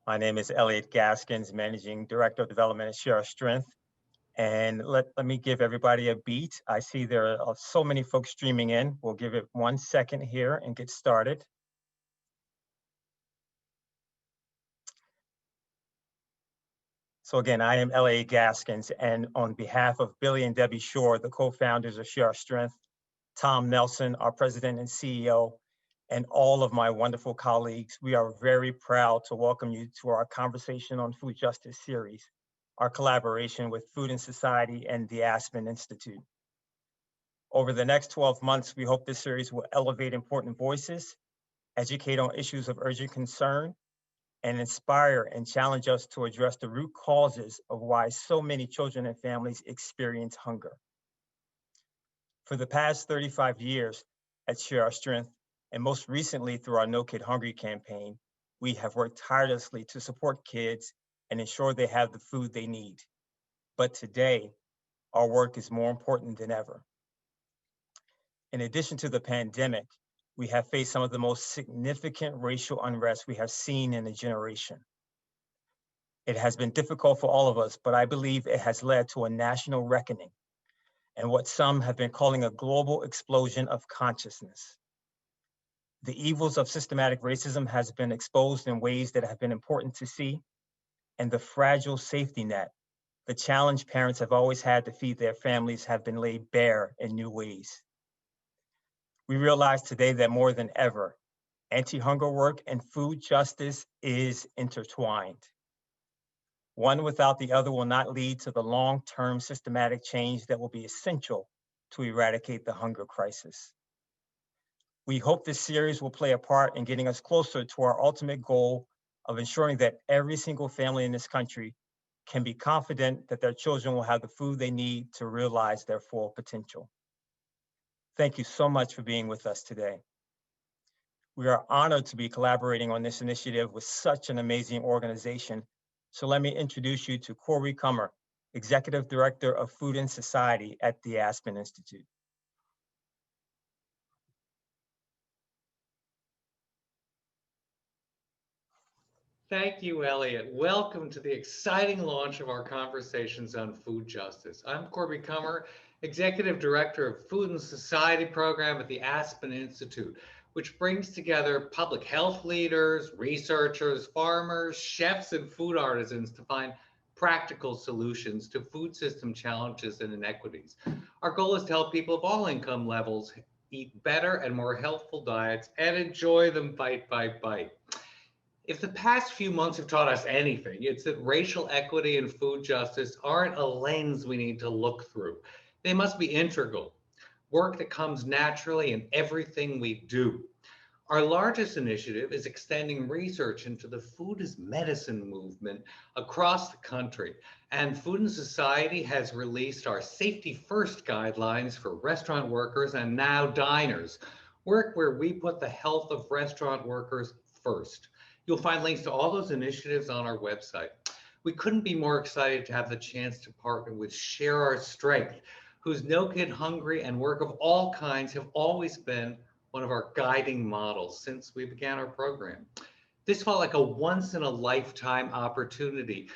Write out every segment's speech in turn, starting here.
My name is Elliott Gaskins, Managing Director of Development at Share Our Strength. And let me give everybody a beat. I see there are so many folks streaming in. We'll give it 1 second here and get started. So again, I am Elliott Gaskins, and on behalf of Billy and Debbie Shore, the co-founders of Share Our Strength, Tom Nelson, our president and CEO, and all of my wonderful colleagues, we are very proud to welcome you to our Conversation on Food Justice series, our collaboration with Food and Society and the Aspen Institute. Over the next 12 months, we hope this series will elevate important voices, educate on issues of urgent concern, and inspire and challenge us to address the root causes of why so many children and families experience hunger. For the past 35 years at Share Our Strength, and most recently through our No Kid Hungry campaign, we have worked tirelessly to support kids and ensure they have the food they need. But today, our work is more important than ever. In addition to the pandemic, we have faced some of the most significant racial unrest we have seen in a generation. It has been difficult for all of us, but I believe it has led to a national reckoning and what some have been calling a global explosion of consciousness. The evils of systematic racism has been exposed in ways that have been important to see, and the fragile safety net, the challenge parents have always had to feed their families, have been laid bare in new ways. We realize today that more than ever, anti-hunger work and food justice is intertwined. One without the other will not lead to the long-term systematic change that will be essential to eradicate the hunger crisis. We hope this series will play a part in getting us closer to our ultimate goal of ensuring that every single family in this country can be confident that their children will have the food they need to realize their full potential. Thank you so much for being with us today. We are honored to be collaborating on this initiative with such an amazing organization. So let me introduce you to Corby Kummer, Executive Director of Food and Society at the Aspen Institute. Thank you, Elliott. Welcome to the exciting launch of our Conversations on Food Justice. I'm Corby Kummer, Executive Director of Food and Society Program at the Aspen Institute, which brings together public health leaders, researchers, farmers, chefs, and food artisans to find practical solutions to food system challenges and inequities. Our goal is to help people of all income levels eat better and more healthful diets and enjoy them bite by bite. If the past few months have taught us anything, it's that racial equity and food justice aren't a lens we need to look through. They must be integral, work that comes naturally in everything we do. Our largest initiative is extending research into the food as medicine movement across the country. And Food and Society has released our Safety First guidelines for restaurant workers and now diners, work where we put the health of restaurant workers first. You'll find links to all those initiatives on our website. We couldn't be more excited to have the chance to partner with Share Our Strength, whose No Kid Hungry and work of all kinds have always been one of our guiding models since we began our program. This felt like a once-in-a-lifetime opportunity,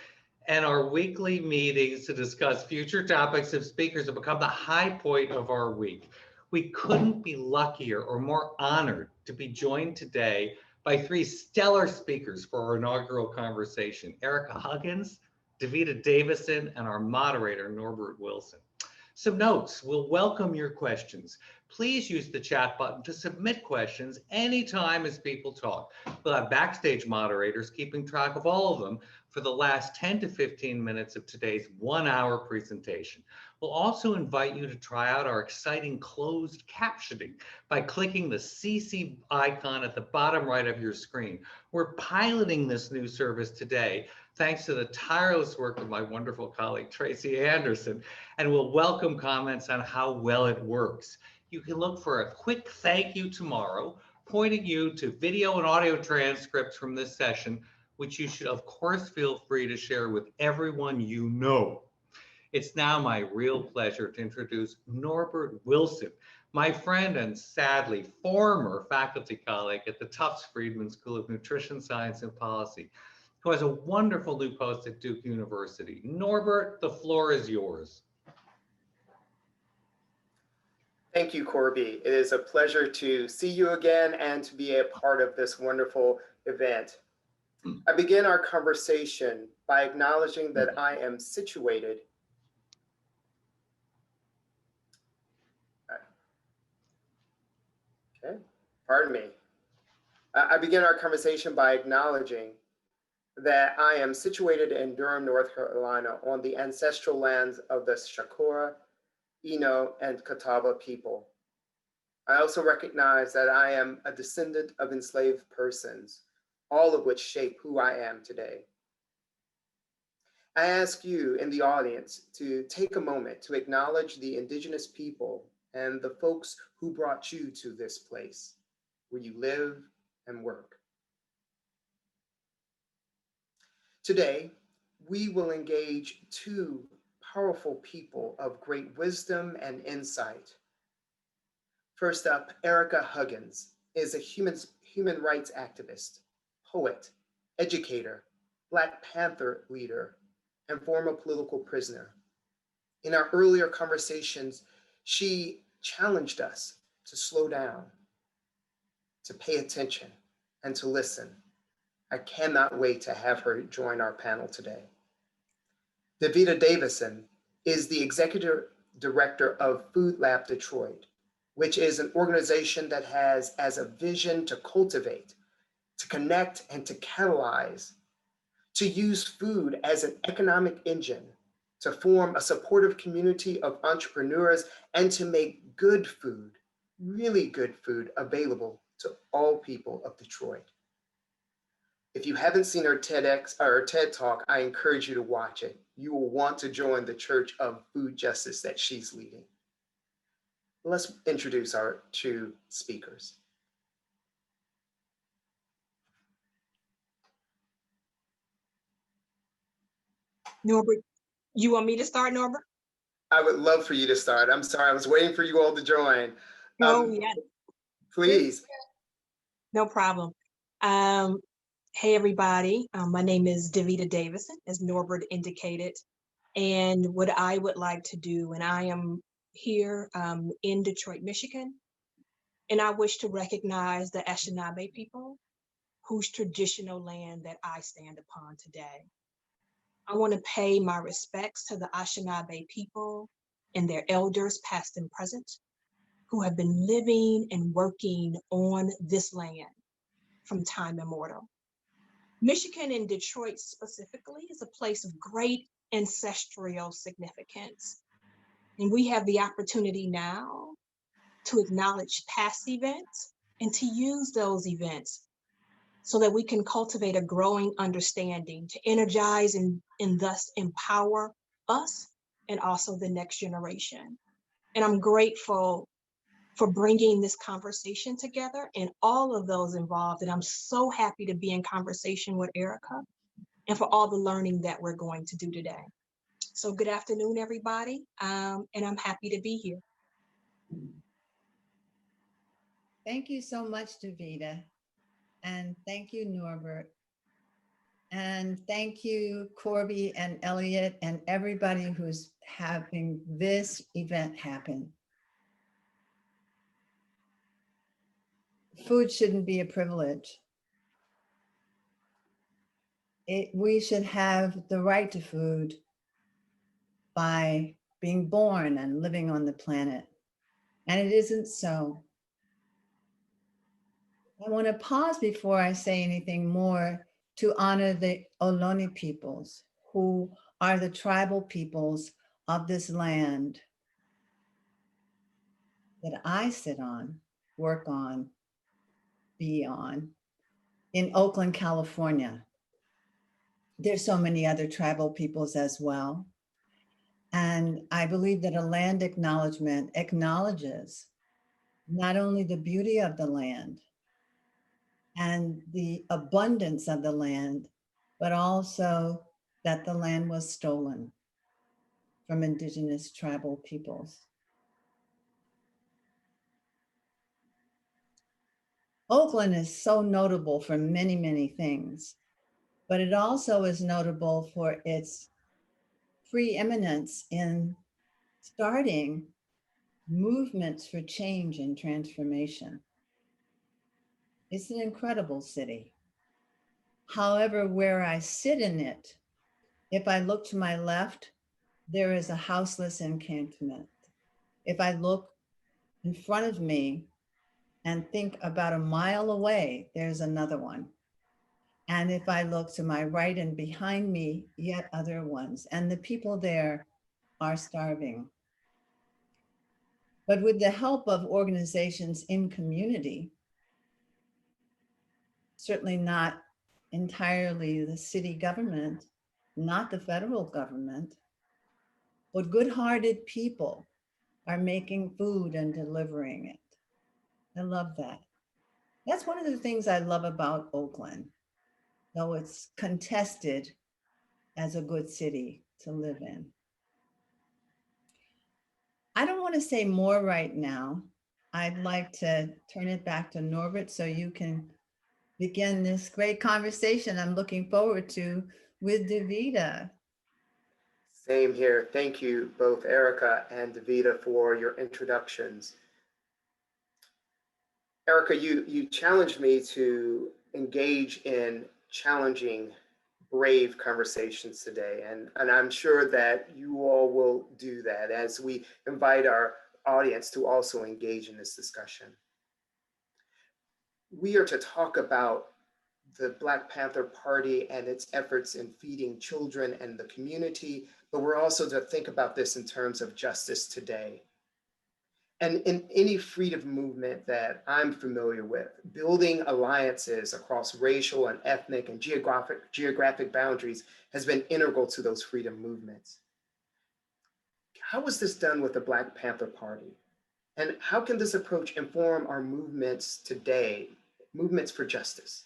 and our weekly meetings to discuss future topics of speakers have become the high point of our week. We couldn't be luckier or more honored to be joined today by three stellar speakers for our inaugural conversation: Ericka Huggins, Devita Davison, and our moderator, Norbert Wilson. Some notes: we'll welcome your questions. Please use the chat button to submit questions anytime as people talk. We'll have backstage moderators keeping track of all of them for the last 10 to 15 minutes of today's 1-hour presentation. We'll also invite you to try out our exciting closed captioning by clicking the CC icon at the bottom right of your screen. We're piloting this new service today, thanks to the tireless work of my wonderful colleague, Tracy Anderson, and we'll welcome comments on how well it works. You can look for a quick thank you tomorrow, pointing you to video and audio transcripts from this session, which you should, of course, feel free to share with everyone you know. It's now my real pleasure to introduce Norbert Wilson, my friend and sadly former faculty colleague at the Tufts Friedman School of Nutrition Science and Policy. who has a wonderful new post at Duke University. Norbert, the floor is yours. Thank you, Corby. It is a pleasure to see you again and to be a part of this wonderful event. I begin our conversation by acknowledging that I am situated. Okay, pardon me. I begin our conversation by acknowledging that I am situated in Durham, North Carolina, on the ancestral lands of the Shakura, Eno, and Catawba people. I also recognize that I am a descendant of enslaved persons, all of which shape who I am today. I ask you in the audience to take a moment to acknowledge the indigenous people and the folks who brought you to this place where you live and work. Today, we will engage two powerful people of great wisdom and insight. First up, Ericka Huggins is a human rights activist, poet, educator, Black Panther leader, and former political prisoner. In our earlier conversations, she challenged us to slow down, to pay attention, and to listen. I cannot wait to have her join our panel today. Devita Davison is the executive director of Food Lab Detroit, which is an organization that has as a vision to cultivate, to connect, and to catalyze, to use food as an economic engine, to form a supportive community of entrepreneurs, and to make good food, really good food, available to all people of Detroit. If you haven't seen her TEDx or TED Talk, I encourage you to watch it. You will want to join the Church of Food Justice that she's leading. Let's introduce our two speakers. Norbert, you want me to start, Norbert? I would love for you to start. I'm sorry, I was waiting for you all to join. Oh, yeah. Please. No problem. Hey, everybody. My name is Devita Davison, as Norbert indicated. And what I would like to do, and I am here in Detroit, Michigan, and I wish to recognize the Anishinaabe people whose traditional land that I stand upon today. I want to pay my respects to the Anishinaabe people and their elders, past and present, who have been living and working on this land from time immemorial. Michigan and Detroit specifically is a place of great ancestral significance. And we have the opportunity now to acknowledge past events and to use those events so that we can cultivate a growing understanding to energize and thus empower us and also the next generation. And I'm grateful for bringing this conversation together and all of those involved. And I'm so happy to be in conversation with Ericka and for all the learning that we're going to do today. So good afternoon, everybody. And I'm happy to be here. Thank you so much, Davita. And thank you, Norbert. And thank you, Corby and Elliott and everybody who's having this event happen. Food shouldn't be a privilege. We should have the right to food by being born and living on the planet. And it isn't so. I want to pause before I say anything more to honor the Ohlone peoples, who are the tribal peoples of this land that I sit on, work on, be on, in Oakland, California. There's so many other tribal peoples as well. And I believe that a land acknowledgement acknowledges not only the beauty of the land and the abundance of the land, but also that the land was stolen from indigenous tribal peoples. Oakland is so notable for many, many things. but it also is notable for its preeminence in starting movements for change and transformation. It's an incredible city. However, where I sit in it, if I look to my left, there is a houseless encampment. If I look in front of me and think about a mile away, there's another one. And if I look to my right and behind me, yet other ones. And the people there are starving. But with the help of organizations in community, certainly not entirely the city government, not the federal government, but good-hearted people are making food and delivering it. I love that. That's one of the things I love about Oakland, though it's contested as a good city to live in. I don't want to say more right now. I'd like to turn it back to Norbert so you can begin this great conversation I'm looking forward to with Devita. Same here. Thank you, both Ericka and Davita, for your introductions. Ericka, you challenged me to engage in challenging, brave conversations today, and I'm sure that you all will do that as we invite our audience to also engage in this discussion. We are to talk about the Black Panther Party and its efforts in feeding children and the community, but we're also to think about this in terms of justice today. And in any freedom movement that I'm familiar with, building alliances across racial and ethnic and geographic boundaries has been integral to those freedom movements. How was this done with the Black Panther Party? And how can this approach inform our movements today, movements for justice?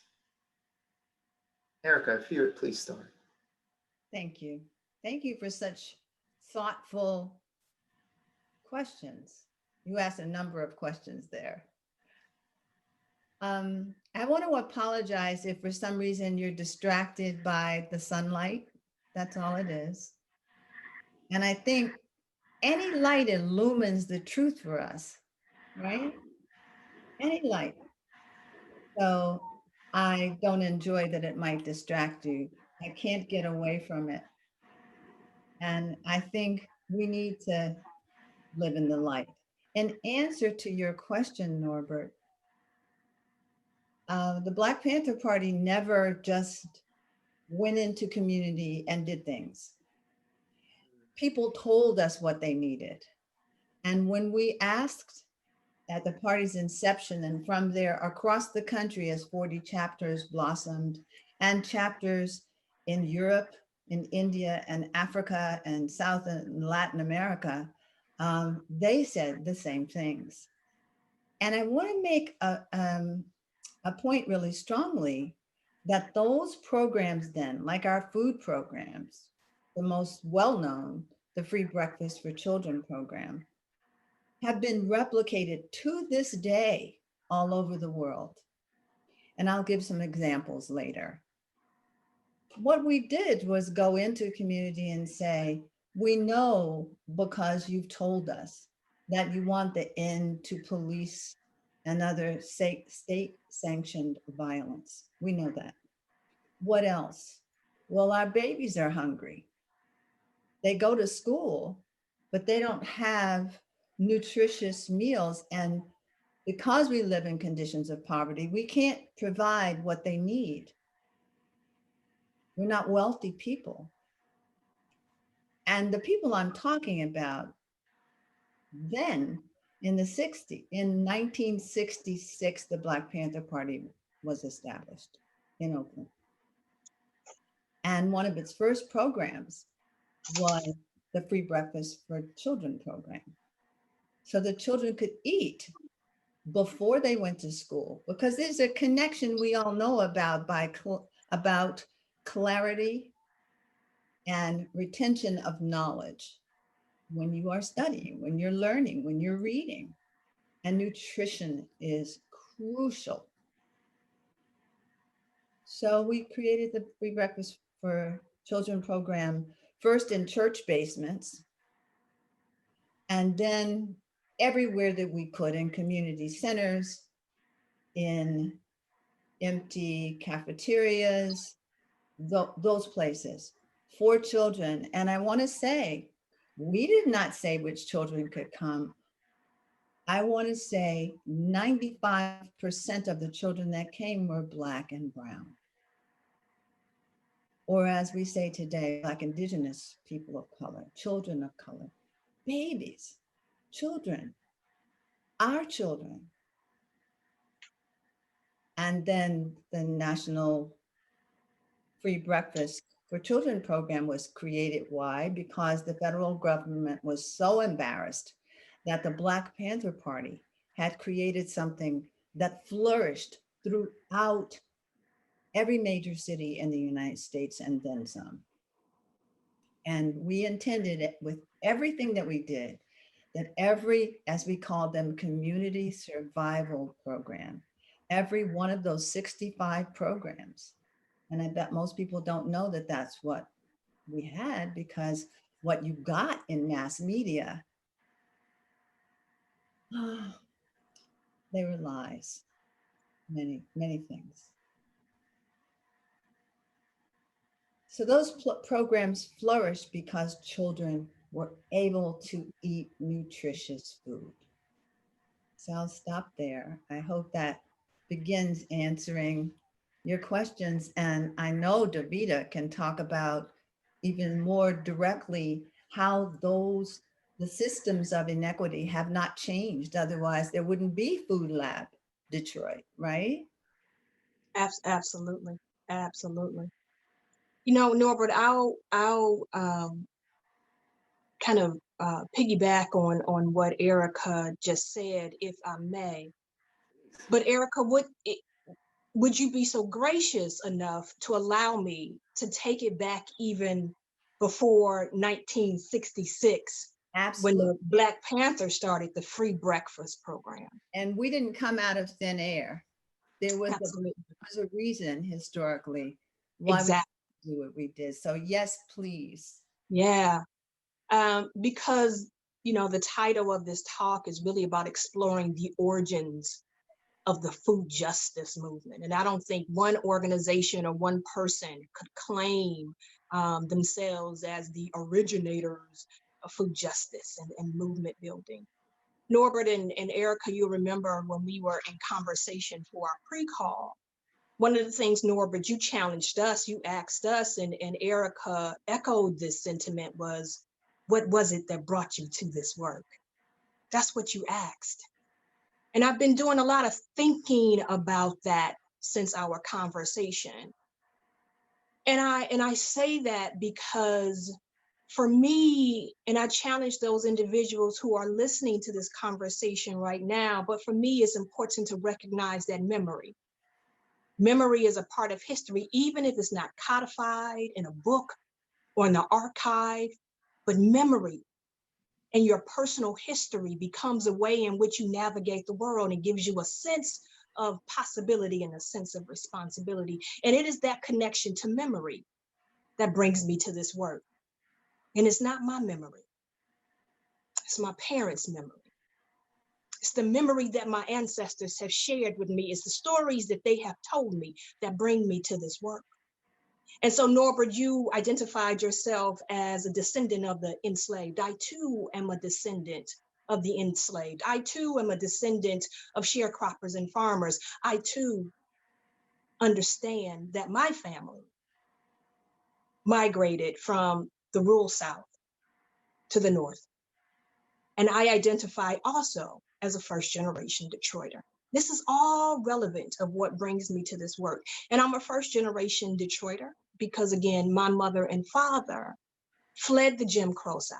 Ericka, if you would please start. Thank you. Thank you for such thoughtful questions. You asked a number of questions there. I want to apologize if for some reason you're distracted by the sunlight. That's all it is. And I think any light illumines the truth for us, right? Any light. So I don't enjoy that it might distract you. I can't get away from it. And I think we need to live in the light. In answer to your question, Norbert, the Black Panther Party never just went into community and did things. People told us what they needed. And when we asked at the party's inception, and from there across the country as 40 chapters blossomed, and chapters in Europe, in India, and Africa, and South and Latin America, they said the same things. And I want to make a point really strongly that those programs then, like our food programs, the most well-known, the Free Breakfast for Children program, have been replicated to this day all over the world. And I'll give some examples later. What we did was go into community and say, we know because you've told us that you want the end to police and other state-sanctioned violence. We know that. What else? Well, our babies are hungry. They go to school, but they don't have nutritious meals. And because we live in conditions of poverty, we can't provide what they need. We're not wealthy people. And the people I'm talking about then in the 60s, in 1966, the Black Panther Party was established in Oakland. And one of its first programs was the Free Breakfast for Children program. So the children could eat before they went to school, because there's a connection we all know about about clarity and retention of knowledge when you are studying, when you're learning, when you're reading. And nutrition is crucial. So we created the free breakfast for children program first in church basements, and then everywhere that we could, in community centers, in empty cafeterias, those places for children. And I want to say, we did not say which children could come. I want to say 95% of the children that came were Black and brown. Or as we say today, Black Indigenous people of color, children of color, babies, children, our children. And then the National Free Breakfast for Children program was created. Why? Because the federal government was so embarrassed that the Black Panther Party had created something that flourished throughout every major city in the United States and then some. And we intended it with everything that we did, that every, as we called them, community survival program, every one of those 65 programs. And I bet most people don't know that that's what we had, because what you got in mass media, they were lies, many, many things. So those programs flourished because children were able to eat nutritious food. So I'll stop there. I hope that begins answering your questions. And I know Devita can talk about even more directly how the systems of inequity have not changed. Otherwise, there wouldn't be Food Lab Detroit, right? Absolutely. Absolutely. You know, Norbert, I'll kind of piggyback on what Ericka just said, if I may. But Ericka, would you be so gracious enough to allow me to take it back even before 1966, when Absolutely. the Black Panther started the free breakfast program? And we didn't come out of thin air. There was Absolutely. a reason historically why Exactly. we do what we did. So yes, please. Yeah. Because, you know, the title of this talk is really about exploring the origins of the food justice movement. And I don't think one organization or one person could claim themselves as the originators of food justice and movement building. Norbert and Ericka, you remember when we were in conversation for our pre-call, one of the things, Norbert, you challenged us, you asked us, and Ericka echoed this sentiment was, what was it that brought you to this work? That's what you asked. And I've been doing a lot of thinking about that since our conversation. And I say that because for me, and I challenge those individuals who are listening to this conversation right now, but for me, it's important to recognize that memory. Memory is a part of history, even if it's not codified in a book or in the archive, but memory and your personal history becomes a way in which you navigate the world and gives you a sense of possibility and a sense of responsibility. And it is that connection to memory that brings me to this work. And it's not my memory. It's my parents' memory. It's the memory that my ancestors have shared with me. It's the stories that they have told me that bring me to this work. And so, Norbert, you identified yourself as a descendant of the enslaved. I too am a descendant of the enslaved. I too am a descendant of sharecroppers and farmers. I too understand that my family migrated from the rural South to the North. And I identify also as a first-generation Detroiter. This is all relevant of what brings me to this work. And I'm a first-generation Detroiter because, again, my mother and father fled the Jim Crow South,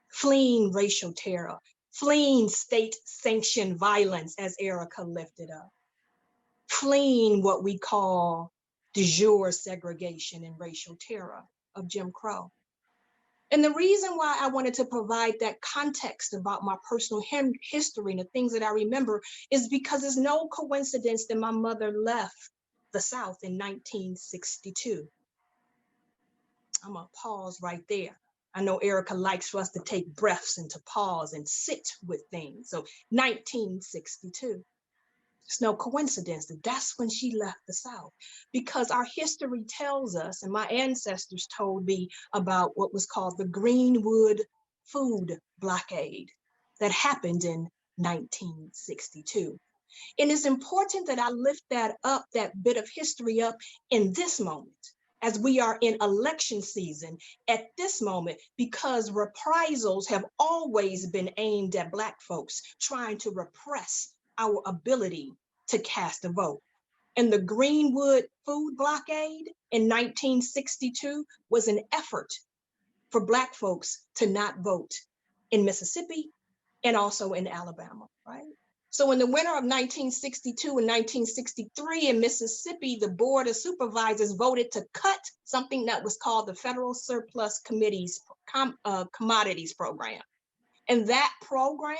fleeing racial terror, fleeing state-sanctioned violence, as Ericka lifted up, fleeing what we call de jure segregation and racial terror of Jim Crow. And the reason why I wanted to provide that context about my personal history and the things that I remember is because it's no coincidence that my mother left the South in 1962. I'm gonna pause right there. I know Ericka likes for us to take breaths and to pause and sit with things. So 1962. It's no coincidence that that's when she left the South, because our history tells us, and my ancestors told me about what was called the Greenwood Food Blockade that happened in 1962. And it's important that I lift that up, that bit of history up in this moment, as we are in election season at this moment, because reprisals have always been aimed at Black folks, trying to repress our ability to cast a vote. And the Greenwood Food Blockade in 1962 was an effort for Black folks to not vote in Mississippi and also in Alabama, right? So in the winter of 1962 and 1963 in Mississippi, the Board of Supervisors voted to cut something that was called the Federal Surplus Committee's Commodities Program. And that program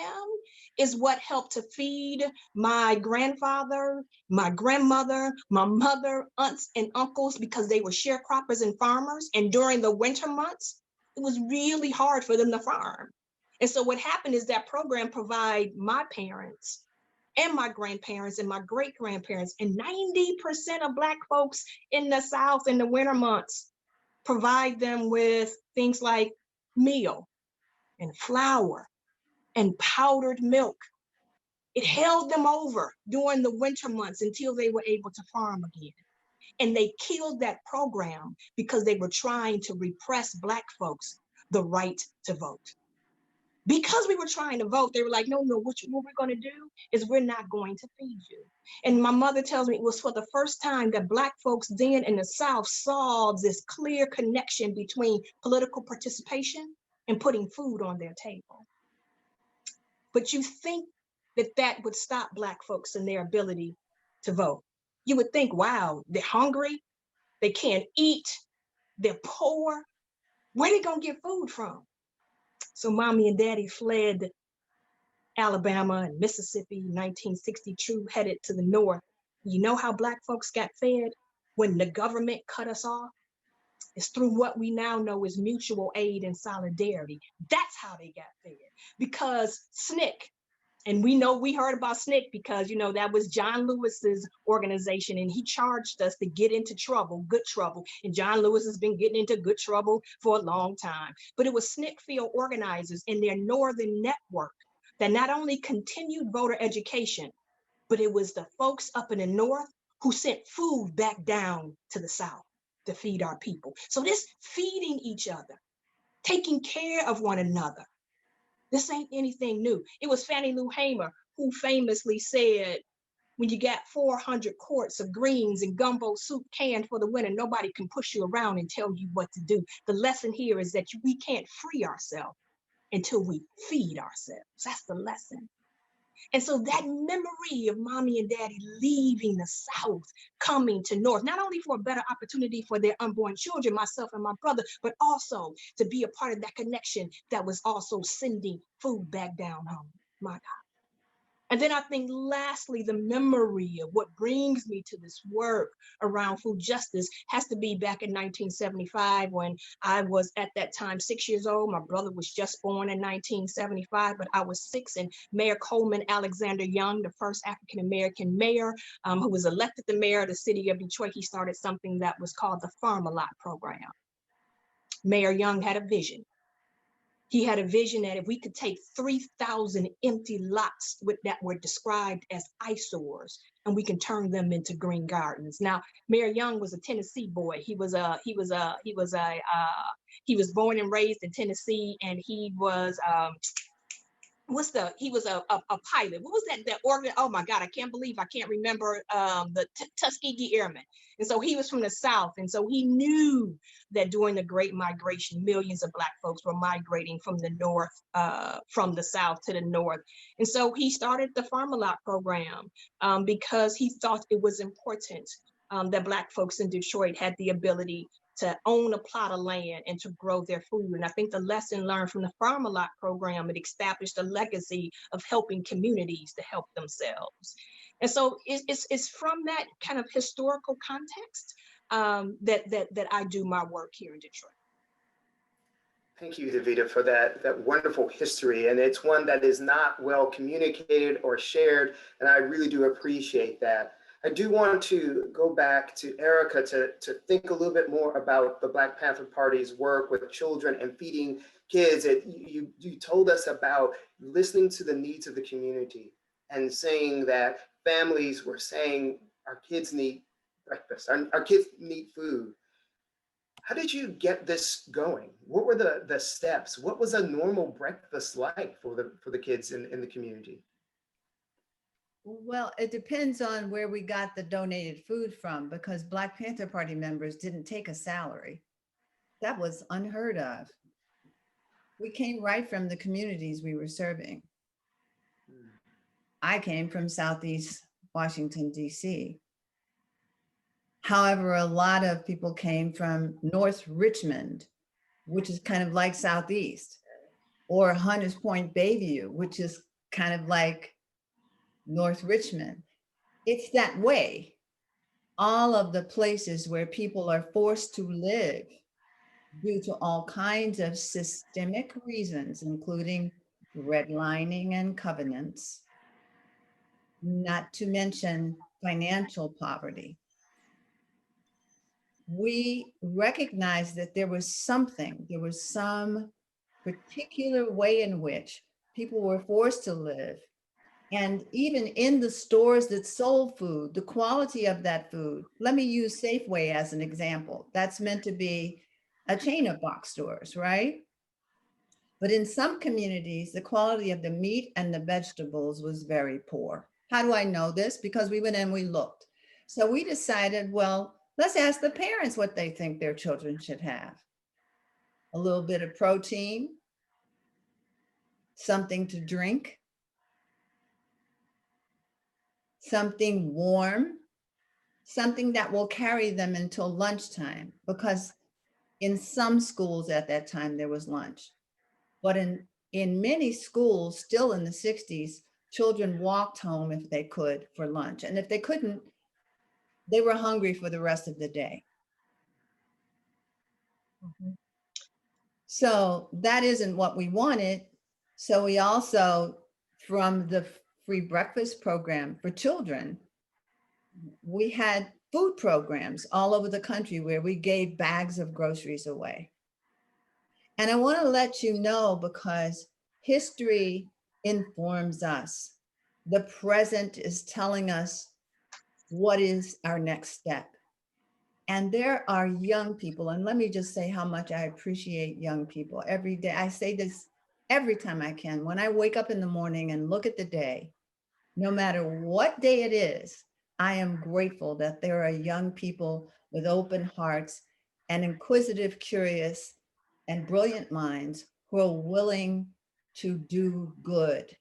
is what helped to feed my grandfather, my grandmother, my mother, aunts, and uncles, because they were sharecroppers and farmers. And during the winter months, it was really hard for them to farm. And so what happened is that program provided my parents and my grandparents and my great-grandparents and 90% of Black folks in the South in the winter months, provide them with things like meal and flour and powdered milk. It held them over during the winter months until they were able to farm again. And they killed that program because they were trying to repress Black folks the right to vote. Because we were trying to vote, they were like, no, what we're going to do is we're not going to feed you. And my mother tells me it was for the first time that Black folks then in the South saw this clear connection between political participation and putting food on their table. But you think that that would stop Black folks in their ability to vote. You would think, wow, they're hungry, they can't eat, they're poor. Where are they going to get food from? So mommy and daddy fled Alabama and Mississippi, 1962, headed to the North. You know how Black folks got fed when the government cut us off? It's through what we now know as mutual aid and solidarity. That's how they got fed. Because SNCC, and we heard about SNCC because, that was John Lewis's organization, and he charged us to get into trouble, good trouble. And John Lewis has been getting into good trouble for a long time. But it was SNCC field organizers in their northern network that not only continued voter education, but it was the folks up in the North who sent food back down to the South to feed our people. So this feeding each other, taking care of one another, this ain't anything new. It was Fannie Lou Hamer who famously said, when you got 400 quarts of greens and gumbo soup canned for the winter, nobody can push you around and tell you what to do. The lesson here is that we can't free ourselves until we feed ourselves. That's the lesson. And so that memory of mommy and daddy leaving the South, coming to North, not only for a better opportunity for their unborn children, myself and my brother, but also to be a part of that connection that was also sending food back down home. My God. And then I think lastly, the memory of what brings me to this work around food justice has to be back in 1975 when I was at that time 6 years old. My brother was just born in 1975, but I was 6, and Mayor Coleman Alexander Young, the first African-American mayor who was elected the mayor of the city of Detroit, he started something that was called the Farm-A-Lot program. Mayor Young had a vision. He had a vision that if we could take 3,000 empty lots that were described as eyesores, and we can turn them into green gardens. Now, Mayor Young was a Tennessee boy. He was born and raised in Tennessee, and he was he was a pilot. What was that organ? Oh my God, I can't believe I can't remember the Tuskegee Airmen. And so he was from the South. And so he knew that during the Great Migration, millions of Black folks were migrating from the North, from the South to the North. And so he started the Farm-A-Lot program because he thought it was important that Black folks in Detroit had the ability to own a plot of land and to grow their food. And I think the lesson learned from the Farm-A-Lot program, it established a legacy of helping communities to help themselves. And so it's from that kind of historical context that I do my work here in Detroit. Thank you, Devita, for that wonderful history. And it's one that is not well communicated or shared. And I really do appreciate that. I do want to go back to Ericka to think a little bit more about the Black Panther Party's work with children and feeding kids. You told us about listening to the needs of the community and saying that families were saying our kids need breakfast, our kids need food. How did you get this going? What were the steps? What was a normal breakfast like for the kids in the community? Well, it depends on where we got the donated food from, because Black Panther Party members didn't take a salary. That was unheard of. We came right from the communities we were serving. I came from Southeast Washington, D.C. However, a lot of people came from North Richmond, which is kind of like Southeast, or Hunters Point, Bayview, which is kind of like North Richmond. It's that way. All of the places where people are forced to live due to all kinds of systemic reasons, including redlining and covenants, not to mention financial poverty. We recognized that there was some particular way in which people were forced to live. And even in the stores that sold food, the quality of that food, let me use Safeway as an example. That's meant to be a chain of box stores, right? But in some communities, the quality of the meat and the vegetables was very poor. How do I know this? Because we went and we looked. So we decided, well, let's ask the parents what they think their children should have. A little bit of protein, something to drink, something warm, something that will carry them until lunchtime, because in some schools at that time there was lunch. But in many schools, still in the 60s, children walked home if they could for lunch. And if they couldn't, they were hungry for the rest of the day. So that isn't what we wanted. So we also, from the free breakfast program for children, we had food programs all over the country where we gave bags of groceries away. And I want to let you know, because history informs us. The present is telling us what is our next step. And there are young people, and let me just say how much I appreciate young people every day. I say this every time I can. When I wake up in the morning and look at the day, no matter what day it is, I am grateful that there are young people with open hearts and inquisitive, curious, and brilliant minds who are willing to do good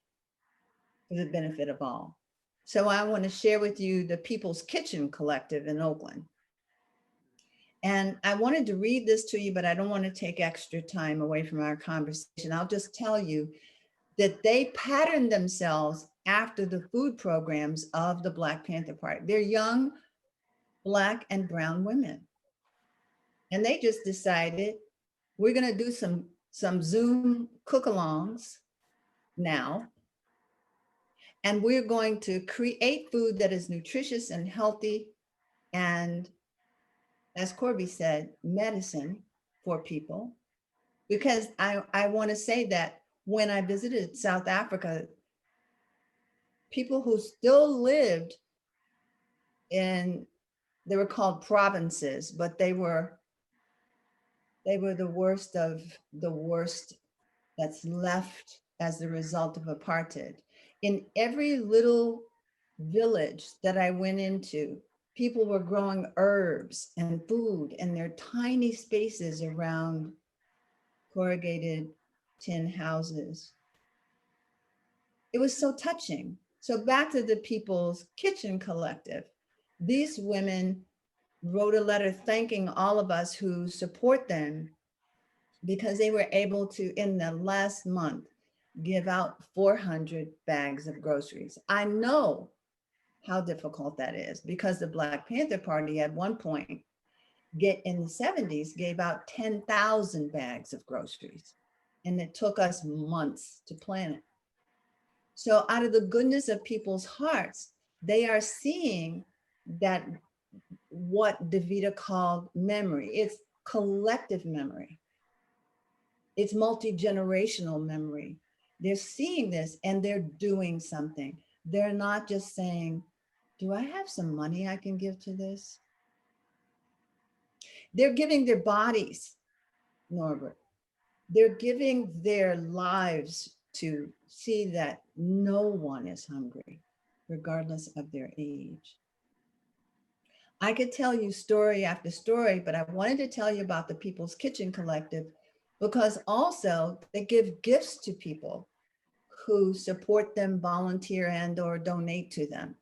for the benefit of all. So I want to share with you the People's Kitchen Collective in Oakland. And I wanted to read this to you, but I don't want to take extra time away from our conversation. I'll just tell you that they patterned themselves after the food programs of the Black Panther Party. They're young Black and brown women. And they just decided, we're going to do some Zoom cook-alongs now. And we're going to create food that is nutritious and healthy, and, as Corby said, medicine for people. Because I want to say that when I visited South Africa, people who still lived in, they were called provinces, but they were the worst of the worst that's left as the result of apartheid. In every little village that I went into, people were growing herbs and food in their tiny spaces around corrugated tin houses. It was so touching. So back to the People's Kitchen Collective. These women wrote a letter thanking all of us who support them, because they were able to, in the last month, give out 400 bags of groceries. I know how difficult that is, because the Black Panther Party at one point in the 70s gave out 10,000 bags of groceries, and it took us months to plan it. So out of the goodness of people's hearts, they are seeing that what Devita called memory. It's collective memory. It's multi-generational memory. They're seeing this and they're doing something. They're not just saying, do I have some money I can give to this? They're giving their bodies, Norbert. They're giving their lives to see that no one is hungry, regardless of their age. I could tell you story after story, but I wanted to tell you about the People's Kitchen Collective because also they give gifts to people who support them, volunteer, and or donate to them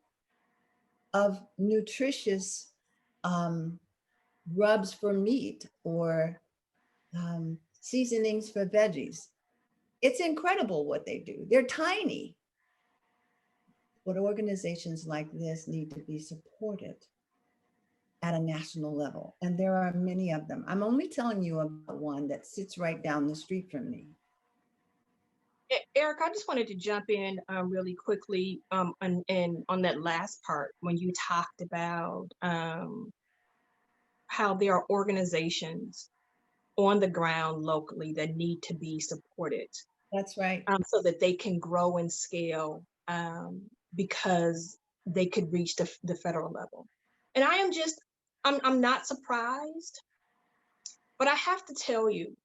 of nutritious rubs for meat or seasonings for veggies. It's incredible what they do. They're tiny. But organizations like this need to be supported at a national level. And there are many of them. I'm only telling you about one that sits right down the street from me. Eric, I just wanted to jump in really quickly and on that last part when you talked about how there are organizations on the ground locally that need to be supported. That's right. So that they can grow and scale because they could reach the federal level. And I'm not surprised, but I have to tell you,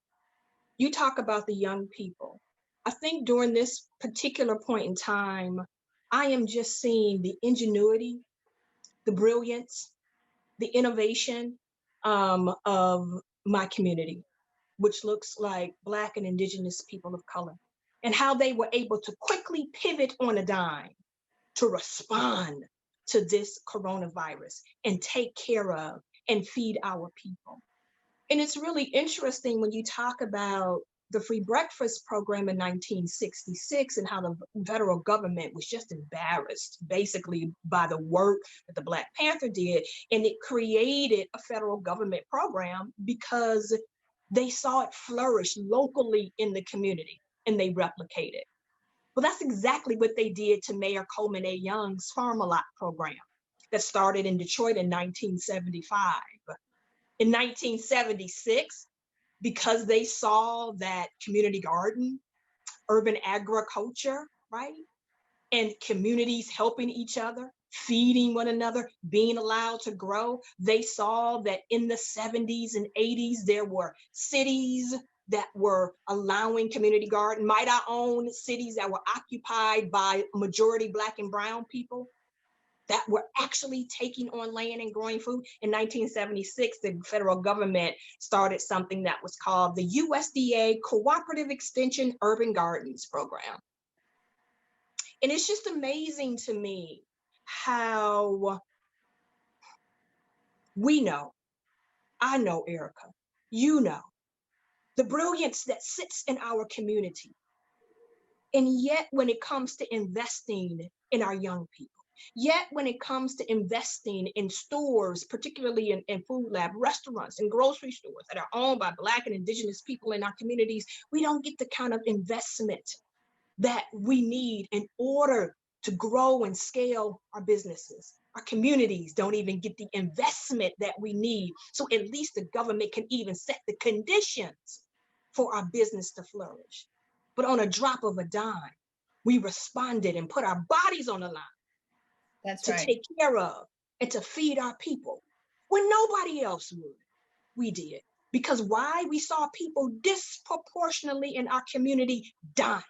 you talk about the young people. I think during this particular point in time, I am just seeing the ingenuity, the brilliance, the innovation of my community, which looks like Black and Indigenous people of color, and how they were able to quickly pivot on a dime to respond to this coronavirus and take care of and feed our people. And it's really interesting when you talk about the free breakfast program in 1966 and how the federal government was just embarrassed basically by the work that the Black Panther did. And it created a federal government program because they saw it flourish locally in the community and they replicated. Well, that's exactly what they did to Mayor Coleman A. Young's Farm-A-Lot program that started in Detroit in 1975. In 1976, because they saw that community garden, urban agriculture, right? And communities helping each other, feeding one another, being allowed to grow. They saw that in the 70s and 80s, there were cities that were allowing community garden, might I own cities that were occupied by majority Black and brown people that were actually taking on land and growing food. In 1976, the federal government started something that was called the USDA Cooperative Extension Urban Gardens Program. And it's just amazing to me how we know, I know, Ericka, you know, the brilliance that sits in our community. And yet when it comes to investing in our young people, yet when it comes to investing in stores, particularly in food lab, restaurants and grocery stores that are owned by Black and Indigenous people in our communities, we don't get the kind of investment that we need in order to grow and scale our businesses. Our communities don't even get the investment that we need. So at least the government can even set the conditions for our business to flourish. But on a drop of a dime, we responded and put our bodies on the line. That's to right. take care of and to feed our people when nobody else would. We did. Because why? We saw people disproportionately in our community dying.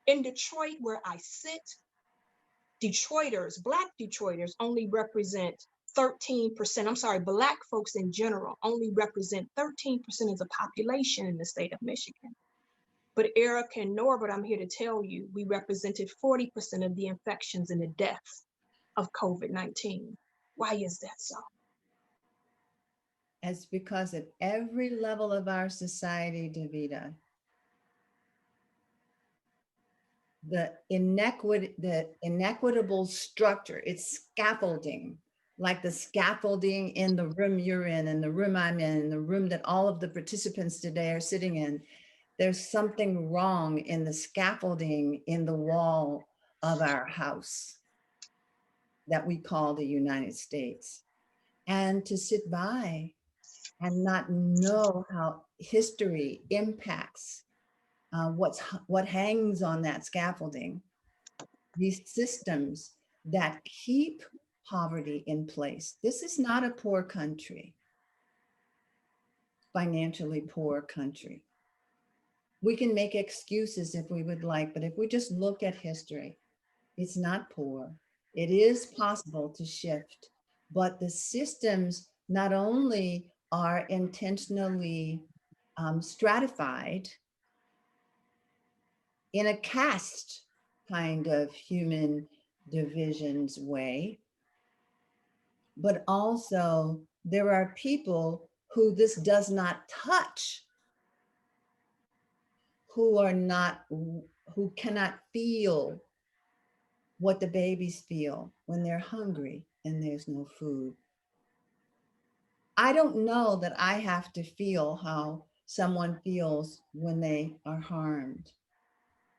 In Detroit, where I sit, Detroiters, Black Detroiters only represent 13%. I'm sorry, Black folks in general only represent 13% of the population in the state of Michigan. But Ericka and Norbert, I'm here to tell you, we represented 40% of the infections and the deaths of COVID-19. Why is that so? It's because at every level of our society, Devita, the inequitable structure. It's scaffolding, like the scaffolding in the room you're in and the room I'm in and the room that all of the participants today are sitting in. There's something wrong in the scaffolding in the wall of our house that we call the United States. And to sit by and not know how history impacts what hangs on that scaffolding, these systems that keep poverty in place. This is not a poor country, financially poor country. We can make excuses if we would like, but if we just look at history, it's not poor. It is possible to shift, but the systems not only are intentionally stratified in a caste kind of human divisions way, but also there are people who this does not touch, who cannot feel what the babies feel when they're hungry and there's no food. I don't know that I have to feel how someone feels when they are harmed.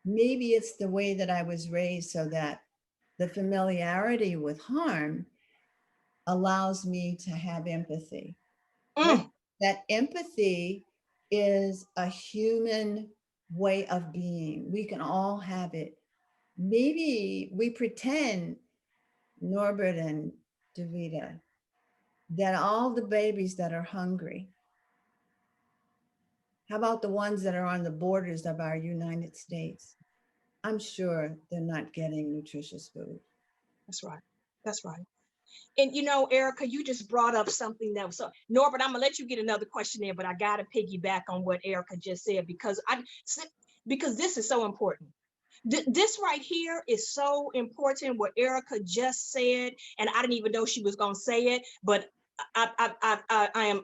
Maybe it's the way that I was raised, so that the familiarity with harm allows me to have empathy. That empathy is a human way of being. We can all have it. Maybe we pretend, Norbert and Devita, that all the babies that are hungry, how about the ones that are on the borders of our United States? I'm sure they're not getting nutritious food. That's right. That's right. And you know, Ericka, you just brought up something that was so, Norbert, I'm gonna let you get another question there, but I gotta piggyback on what Ericka just said, because this is so important. This right here is so important, what Ericka just said, and I didn't even know she was gonna say it, but I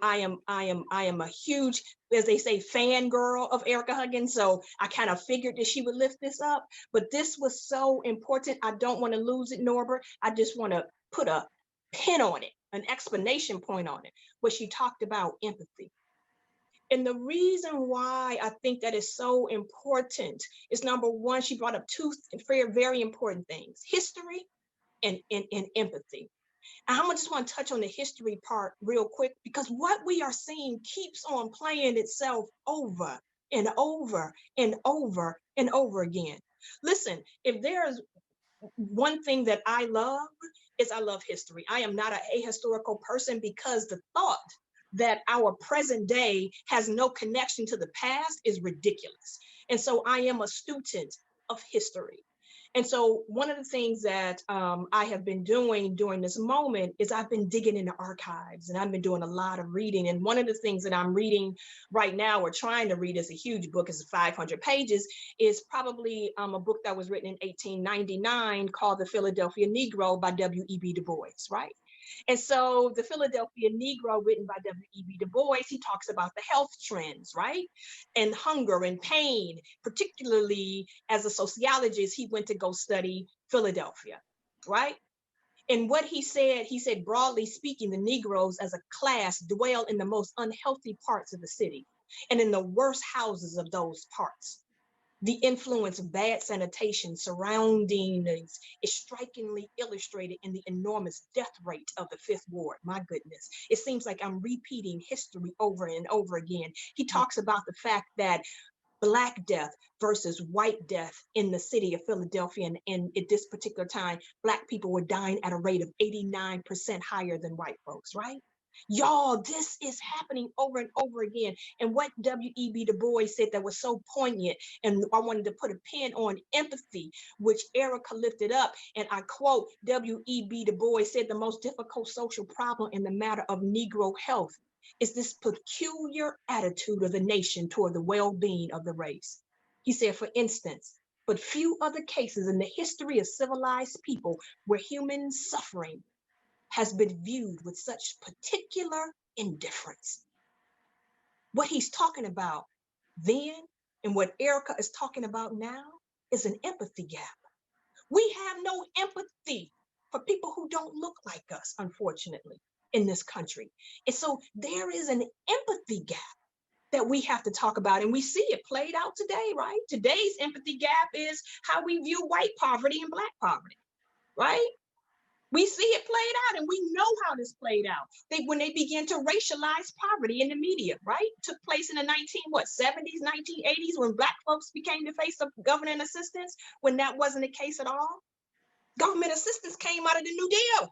am a huge, as they say, fangirl of Ericka Huggins. So I kind of figured that she would lift this up, but this was so important. I don't want to lose it, Norbert. I just want to put a pin on it, an exclamation point on it, where she talked about empathy. And the reason why I think that is so important is, number one, she brought up two very important things: history and empathy. And I'm just want to touch on the history part real quick, because what we are seeing keeps on playing itself over and over and over and over again. Listen, if there's one thing that I love, is I love history. I am not an ahistorical person, because the thought that our present day has no connection to the past is ridiculous. And so I am a student of history. And so one of the things that I have been doing during this moment is I've been digging into archives, and I've been doing a lot of reading. And one of the things that I'm reading right now, or trying to read, is a huge book, it's 500 pages, is probably a book that was written in 1899 called The Philadelphia Negro by W.E.B. Du Bois, right? And so the Philadelphia Negro, written by W.E.B. Du Bois, he talks about the health trends, right? And hunger and pain, particularly as a sociologist, he went to go study Philadelphia, right? And what he said, broadly speaking, the Negroes as a class dwell in the most unhealthy parts of the city and in the worst houses of those parts. The influence of bad sanitation surroundings is strikingly illustrated in the enormous death rate of the Fifth Ward. My goodness, it seems like I'm repeating history over and over again. He talks about the fact that Black death versus white death in the city of Philadelphia, and at this particular time, Black people were dying at a rate of 89% higher than white folks, right? Y'all, this is happening over and over again. And what W.E.B. Du Bois said that was so poignant, and I wanted to put a pin on empathy, which Ericka lifted up, and I quote, W.E.B. Du Bois said, the most difficult social problem in the matter of Negro health is this peculiar attitude of the nation toward the well-being of the race. He said, for instance, but few other cases in the history of civilized people where human suffering has been viewed with such particular indifference. What he's talking about then, and what Ericka is talking about now, is an empathy gap. We have no empathy for people who don't look like us, unfortunately, in this country. And so there is an empathy gap that we have to talk about. And we see it played out today, right? Today's empathy gap is how we view white poverty and Black poverty, right? We see it played out, and we know how this played out. When they began to racialize poverty in the media, right? Took place in the 70s, 1980s, when Black folks became the face of government assistance, when that wasn't the case at all. Government assistance came out of the New Deal.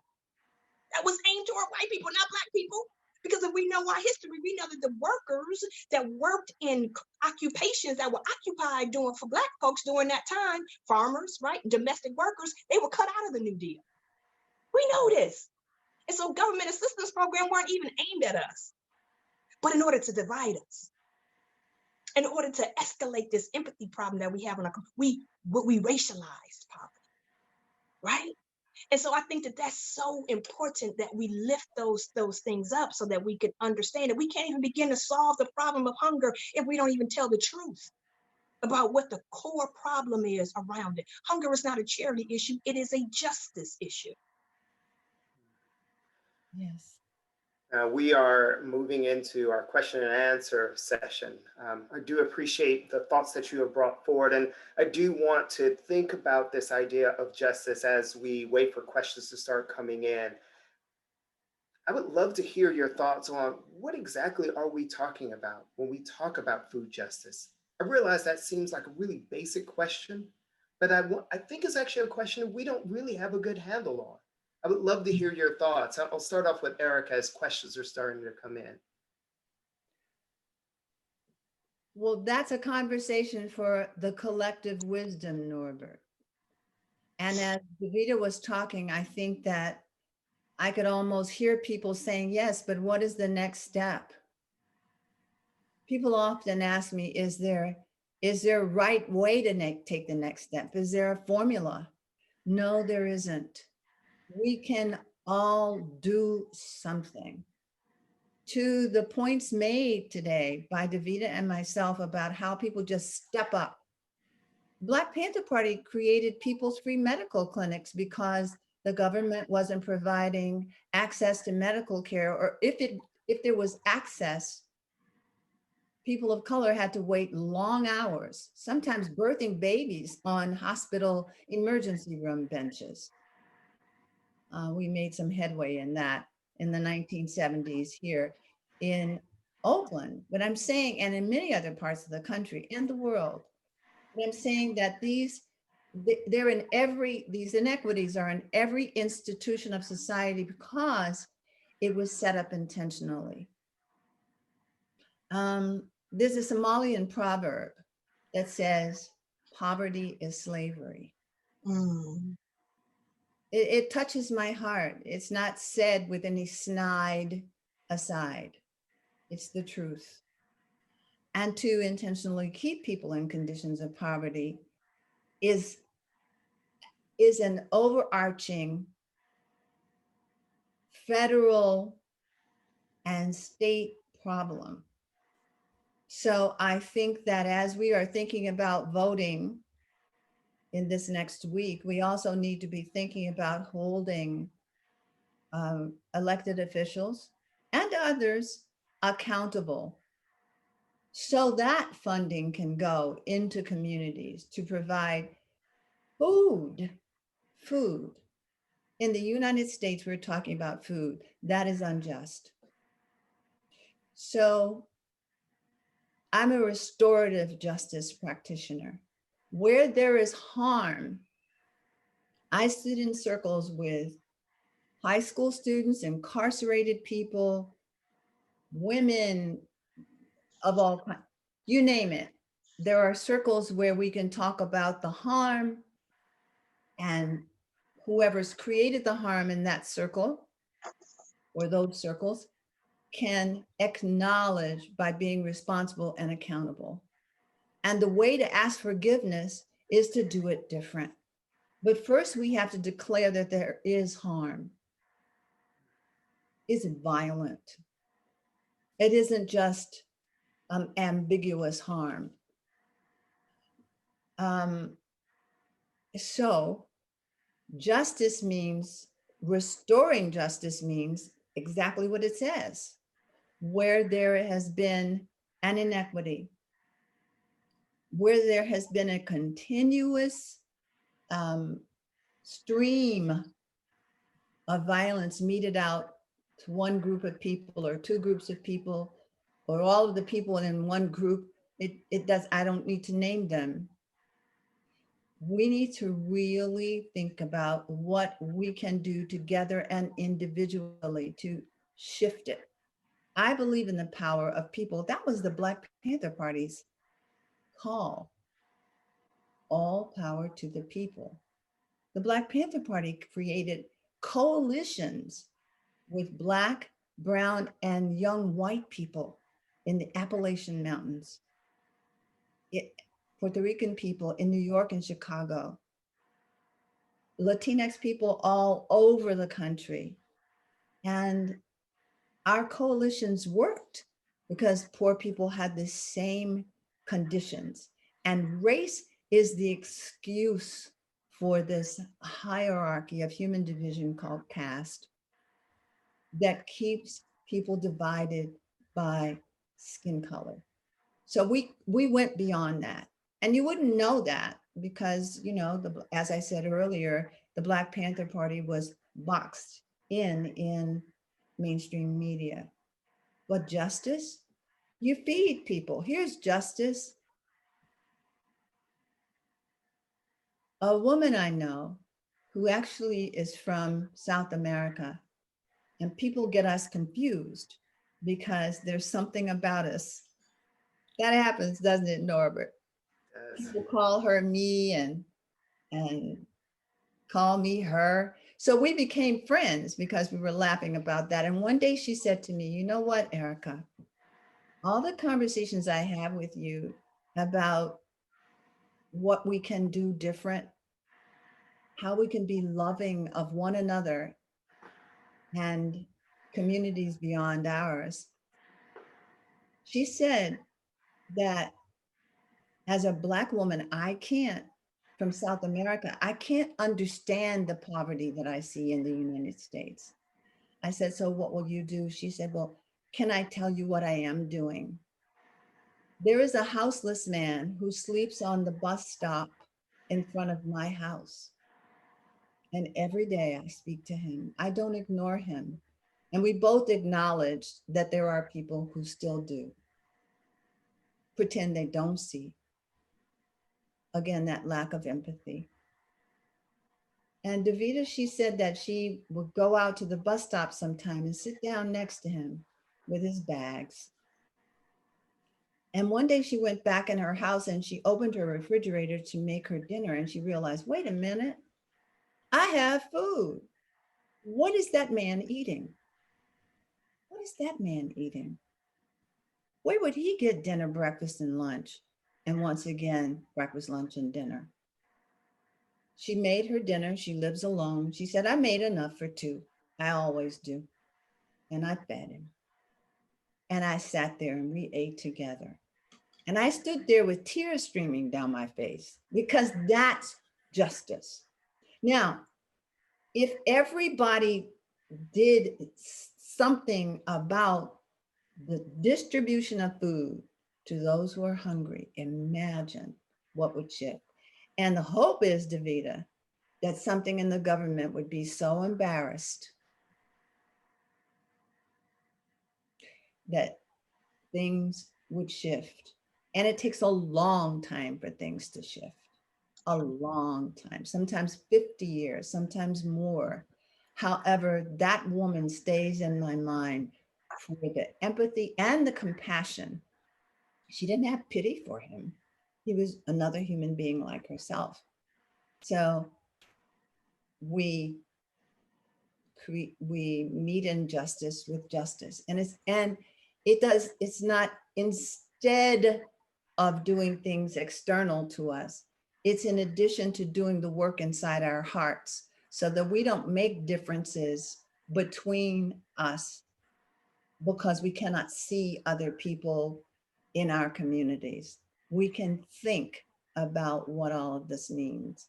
That was aimed toward white people, not Black people. Because if we know our history, we know that the workers that worked in occupations that were occupied for Black folks during that time, farmers, right, domestic workers, they were cut out of the New Deal. We know this. And so government assistance programs weren't even aimed at us, but in order to divide us, in order to escalate this empathy problem that we have we racialized poverty, right? And so I think that that's so important that we lift those things up so that we can understand that we can't even begin to solve the problem of hunger if we don't even tell the truth about what the core problem is around it. Hunger is not a charity issue, it is a justice issue. Yes. We are moving into our question and answer session. I do appreciate the thoughts that you have brought forward, and I do want to think about this idea of justice as we wait for questions to start coming in. I would love to hear your thoughts on what exactly are we talking about when we talk about food justice. I realize that seems like a really basic question, but I think it's actually a question we don't really have a good handle on. I would love to hear your thoughts. I'll start off with Ericka as questions are starting to come in. Well, that's a conversation for the collective wisdom, Norbert. And as Devita was talking, I think that I could almost hear people saying, yes, but what is the next step? People often ask me, is there a right way to take the next step? Is there a formula? No, there isn't. We can all do something. To the points made today by Devita and myself about how people just step up. Black Panther Party created People's Free Medical Clinics because the government wasn't providing access to medical care, or if there was access, people of color had to wait long hours, sometimes birthing babies on hospital emergency room benches. We made some headway in that in the 1970s here in Oakland. But I'm saying, and in many other parts of the country and the world, but I'm saying that these inequities are in every institution of society because it was set up intentionally. There's a Somalian proverb that says, poverty is slavery. Mm. It touches my heart. It's not said with any snide aside. It's the truth. And to intentionally keep people in conditions of poverty is an overarching federal and state problem. So I think that as we are thinking about voting in this next week, we also need to be thinking about holding elected officials and others accountable so that funding can go into communities to provide food. In the United States, we're talking about food. That is unjust. So I'm a restorative justice practitioner. Where there is harm, I sit in circles with high school students, incarcerated people, women of all kinds, you name it. There are circles where we can talk about the harm, and whoever's created the harm in that circle or those circles can acknowledge by being responsible and accountable. And the way to ask forgiveness is to do it different. But first we have to declare that there is harm. Is it violent? It isn't just ambiguous harm. So justice means, restoring justice means exactly what it says. Where there has been an inequity, where there has been a continuous stream of violence meted out to one group of people or two groups of people, or all of the people in one group, it does, I don't need to name them. We need to really think about what we can do together and individually to shift it. I believe in the power of people. That was the Black Panther Party's call. All power to the people. The Black Panther Party created coalitions with Black, brown, and young white people in the Appalachian Mountains, Puerto Rican people in New York and Chicago, Latinx people all over the country. And our coalitions worked because poor people had the same conditions. And race is the excuse for this hierarchy of human division called caste that keeps people divided by skin color. So we went beyond that. And you wouldn't know that because, you know, as I said earlier, the Black Panther Party was boxed in mainstream media. But justice, you feed people. Here's justice. A woman I know who actually is from South America, and people get us confused because there's something about us. That happens, doesn't it, Norbert? Yes. People call her me and call me her. So we became friends because we were laughing about that. And one day she said to me, you know what, Ericka, all the conversations I have with you about what we can do different, how we can be loving of one another and communities beyond ours. She said that as a Black woman, from South America, I can't understand the poverty that I see in the United States. I said, so what will you do? She said, well, can I tell you what I am doing? There is a houseless man who sleeps on the bus stop in front of my house. And every day I speak to him. I don't ignore him. And we both acknowledge that there are people who still do. Pretend they don't see. Again, that lack of empathy. And Devita, she said that she would go out to the bus stop sometime and sit down next to him with his bags. And one day she went back in her house and she opened her refrigerator to make her dinner. And she realized, wait a minute, I have food. What is that man eating? What is that man eating? Where would he get dinner, breakfast, and lunch? And once again, breakfast, lunch, and dinner. She made her dinner. She lives alone. She said, I made enough for two. I always do. And I fed him. And I sat there and we ate together. And I stood there with tears streaming down my face because that's justice. Now, if everybody did something about the distribution of food to those who are hungry, imagine what would shift. And the hope is, Devita, that something in the government would be so embarrassed that things would shift. And it takes a long time for things to shift, a long time, sometimes 50 years, sometimes more. However, that woman stays in my mind for the empathy and the compassion. She didn't have pity for him. He was another human being like herself. So we meet injustice with justice. And it's not instead of doing things external to us. It's in addition to doing the work inside our hearts so that we don't make differences between us because we cannot see other people in our communities. We can think about what all of this means.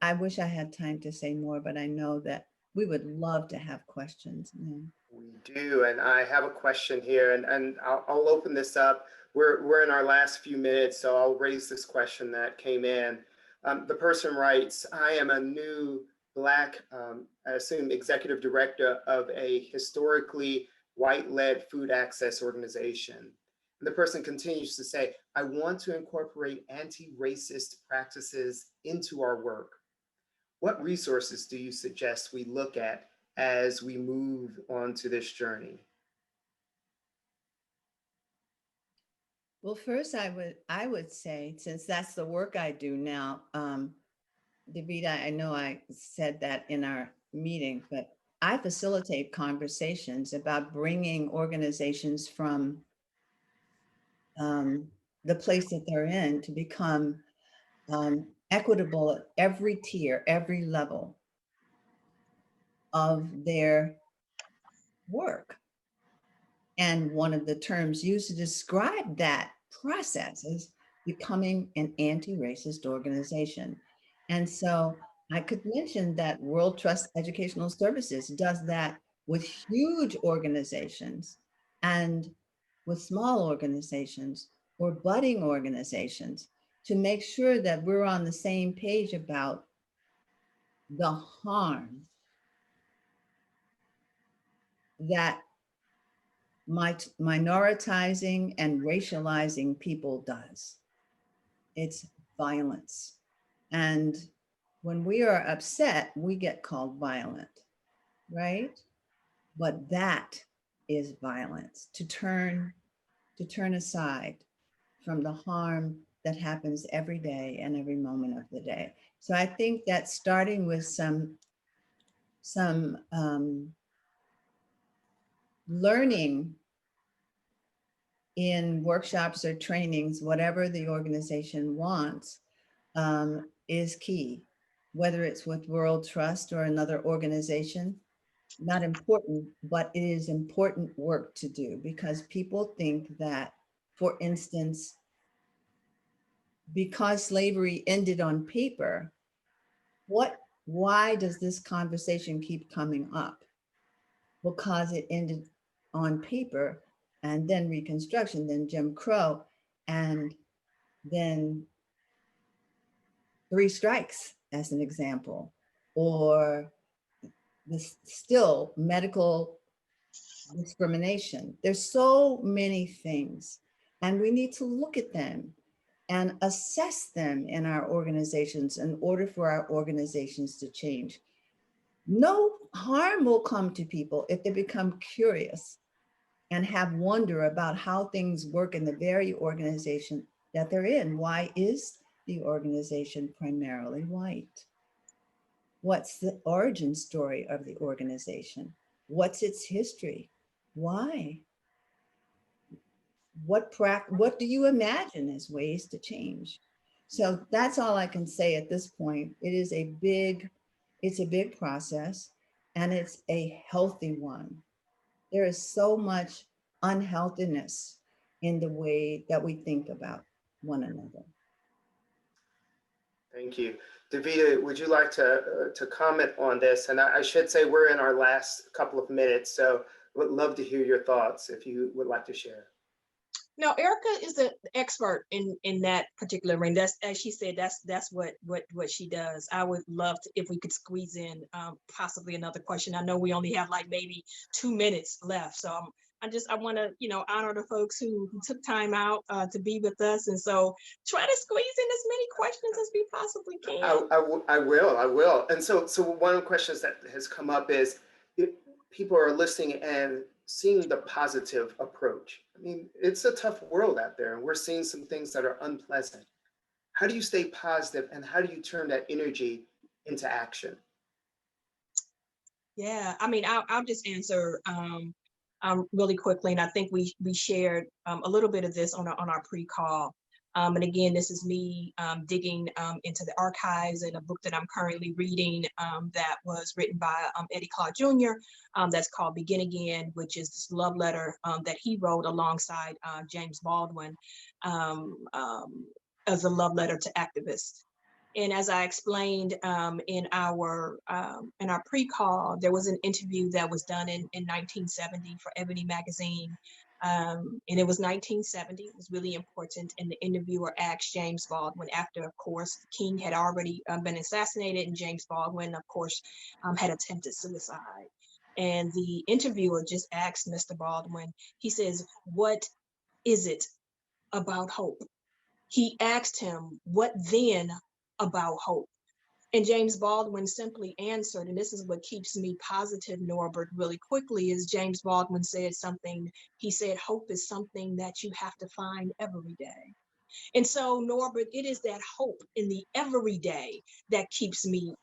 I wish I had time to say more, but I know that we would love to have questions. Yeah. We do, and I have a question here, and I'll open this up. We're in our last few minutes, so I'll raise this question that came in. The person writes, I am a new Black, I assume, executive director of a historically white-led food access organization. And the person continues to say, I want to incorporate anti-racist practices into our work. What resources do you suggest we look at as we move on to this journey? Well, first I would say, since that's the work I do now, Devita, I know I said that in our meeting, but I facilitate conversations about bringing organizations from the place that they're in to become equitable at every tier, every level of their work. And one of the terms used to describe that process is becoming an anti-racist organization. And so I could mention that World Trust Educational Services does that with huge organizations and with small organizations or budding organizations to make sure that we're on the same page about the harm that minoritizing and racializing people does. It's violence. And when we are upset, we get called violent, right? But that is violence, to turn aside from the harm that happens every day and every moment of the day. So I think that starting with some learning in workshops or trainings, whatever the organization wants, is key. Whether it's with World Trust or another organization, not important, but it is important work to do because people think that, for instance, because slavery ended on paper, why does this conversation keep coming up? Because it ended on paper, and then Reconstruction, then Jim Crow, and then 3 strikes as an example, or this still medical discrimination. There's so many things, and we need to look at them and assess them in our organizations in order for our organizations to change. No harm will come to people if they become curious and have wonder about how things work in the very organization that they're in. Why is the organization primarily white? What's the origin story of the organization? What's its history? Why? What do you imagine as ways to change? So that's all I can say at this point. It's a big process, and it's a healthy one. There is so much unhealthiness in the way that we think about one another. Thank you. Devita, would you like to comment on this? And I should say we're in our last couple of minutes, so would love to hear your thoughts if you would like to share. No, Ericka is an expert in that particular ring. That's, as she said, that's what she does. I would love to, if we could squeeze in possibly another question. I know we only have like maybe 2 minutes left, so I want to honor the folks who took time out to be with us, and so try to squeeze in as many questions as we possibly can. I will. And so one of the questions that has come up is, if people are listening and seeing the positive approach. I mean, it's a tough world out there, and we're seeing some things that are unpleasant. How do you stay positive, and how do you turn that energy into action? Yeah, I mean, I'll just answer really quickly, and I think we shared a little bit of this on our pre-call. And again, this is me digging into the archives in a book that I'm currently reading that was written by Eddie Clark Jr. That's called Begin Again, which is this love letter that he wrote alongside James Baldwin as a love letter to activists. And as I explained in our pre-call, there was an interview that was done in 1970 for Ebony magazine. And it was 1970, it was really important. And the interviewer asked James Baldwin after, of course, King had already been assassinated, and James Baldwin, of course, had attempted suicide. And the interviewer just asked Mr. Baldwin, he says, "What is it about hope?" He asked him, "What then about hope?" And James Baldwin simply answered, and this is what keeps me positive, Norbert, really quickly, is James Baldwin said something. He said, "Hope is something that you have to find every day." And so, Norbert, it is that hope in the everyday that keeps me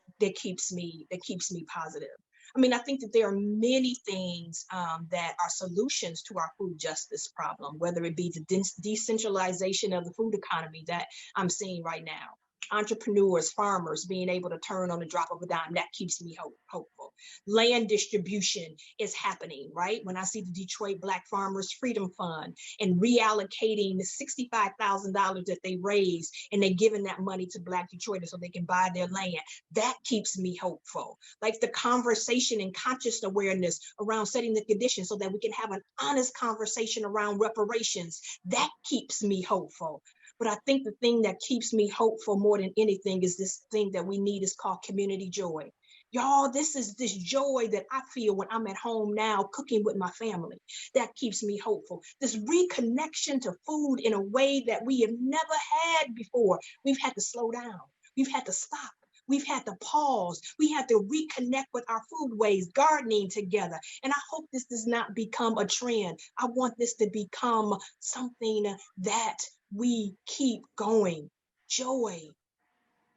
positive. I mean, I think that there are many things that are solutions to our food justice problem, whether it be the decentralization of the food economy that I'm seeing right now. Entrepreneurs, farmers being able to turn on the drop of a dime, that keeps me hopeful. Land distribution is happening, right? When I see the Detroit Black Farmers Freedom Fund and reallocating the $65,000 that they raised, and they're giving that money to Black Detroiters so they can buy their land, that keeps me hopeful. Like the conversation and conscious awareness around setting the conditions so that we can have an honest conversation around reparations, that keeps me hopeful. But I think the thing that keeps me hopeful more than anything is this thing that we need is called community joy. Y'all, this is this joy that I feel when I'm at home now cooking with my family. That keeps me hopeful. This reconnection to food in a way that we have never had before. We've had to slow down. We've had to stop. We've had to pause. We had to reconnect with our food ways, gardening together. And I hope this does not become a trend. I want this to become something that we keep going. Joy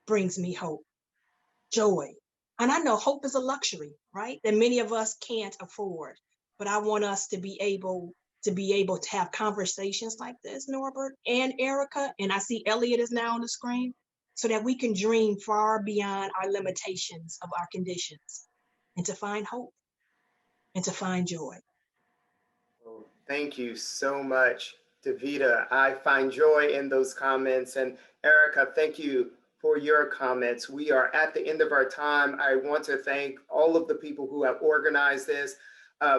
brings me hope. Joy. And I know hope is a luxury, right? That many of us can't afford. But I want us to be able to have conversations like this, Norbert and Ericka, and I see Elliott is now on the screen, so that we can dream far beyond our limitations of our conditions and to find hope and to find joy. Well, thank you so much, Devita. I find joy in those comments. And Ericka, thank you for your comments. We are at the end of our time. I want to thank all of the people who have organized this,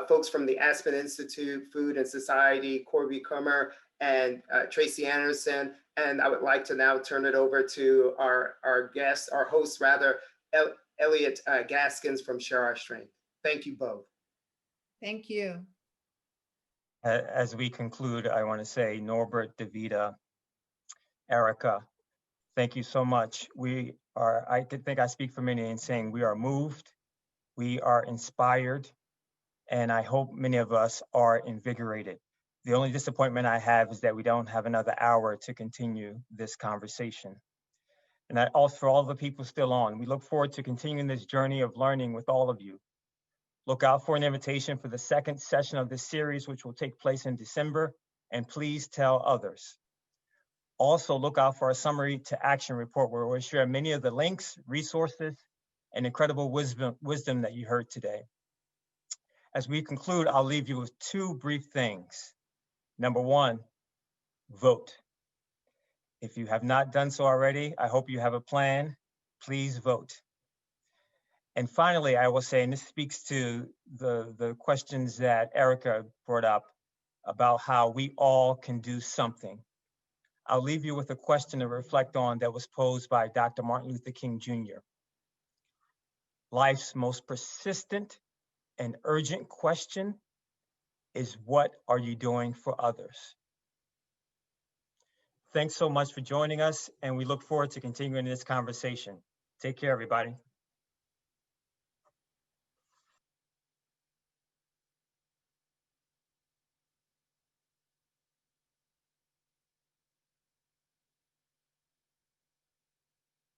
folks from the Aspen Institute, Food and Society, Corby Kummer, and Tracy Anderson. And I would like to now turn it over to our guest, our host rather, Elliott Gaskins from Share Our Strength. Thank you both. Thank you. As we conclude, I want to say, Norbert, Devita, Ericka, thank you so much. I think I speak for many in saying we are moved, we are inspired, and I hope many of us are invigorated. The only disappointment I have is that we don't have another hour to continue this conversation. And also for all the people still on, we look forward to continuing this journey of learning with all of you. Look out for an invitation for the second session of this series, which will take place in December, and please tell others. Also, look out for our summary to action report, where we'll share many of the links, resources, and incredible wisdom that you heard today. As we conclude, I'll leave you with two brief things. Number one, vote. If you have not done so already, I hope you have a plan. Please vote. And finally, I will say, and this speaks to the questions that Ericka brought up about how we all can do something. I'll leave you with a question to reflect on that was posed by Dr. Martin Luther King Jr. Life's most persistent and urgent question is, what are you doing for others? Thanks so much for joining us, and we look forward to continuing this conversation. Take care, everybody.